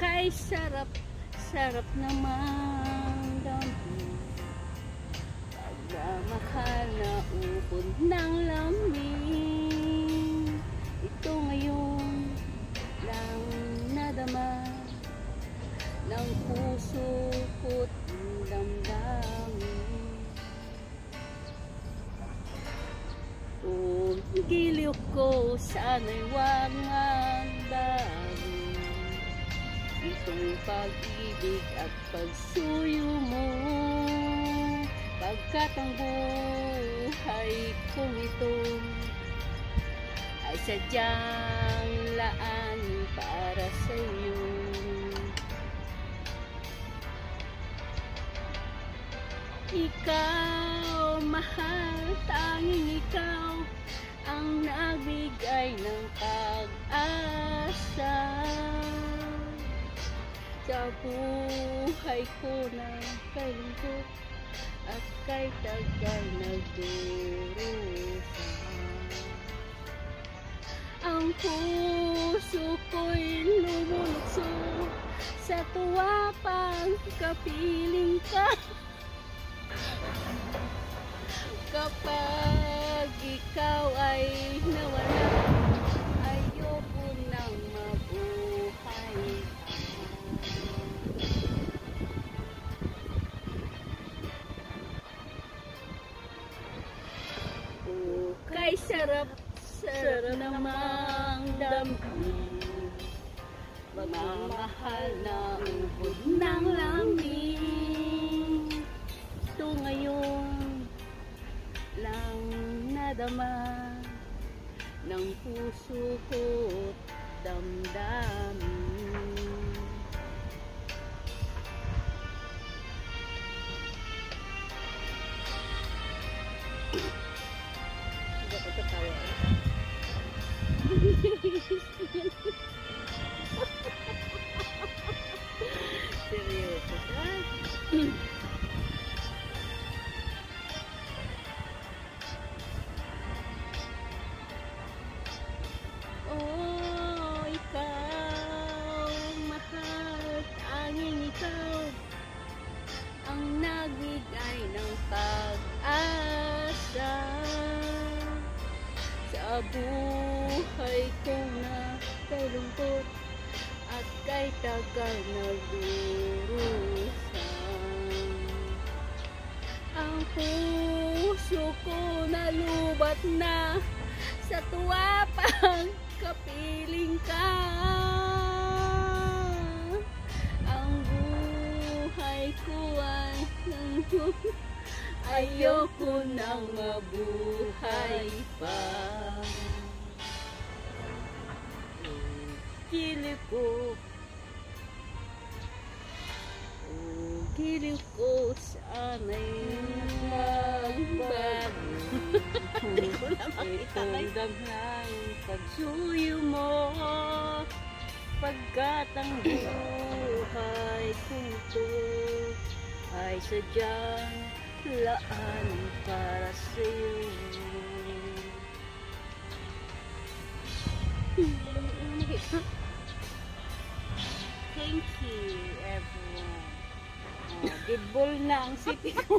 Kay sarap, sarap naman damhin. Pagmamahal na upod ng lamig. Ito ngayon lang nadama ng puso ko't damdamin. Kung giliw ko sana'y wag magbago. Itong pag-ibig at pagsuyo mo, pagkat ang buhay kong ito ay sadyang laan para sa iyo. Ikaw, mahal, tanging ikaw ang nagbigay ng pag-asa sa buhay ko na kay lungkot at kay tagal nagdurusa. Ang puso ko'y lumulukso sa tuwa pang kapiling ka. Kapag ikaw ay nawala, ayoko nang mabuhay. Kay sarap, sarap namang damhin. Magmamahal na ubod ng langit. Ito ngayon lang nadama ng puso ko't damdamin. Seryoso ka? Oh, ikaw, mahal, tanging ikaw ang nagbigay ng pag-asa sa buhay ko na kay lungkot at kay tagal nagdurusa. Ang puso ko nalubat na sa tuwa pang kapiling ka. Ang buhay ko ay ayoko nang mabuhay pa. Giliw ko sana'y magbago. Hindi ko na makita ng pagsuyo mo, pagkat ang buhay ko ito ay sadyang laan para sa'yo. Thank you everyone. Deadball na ang city ko.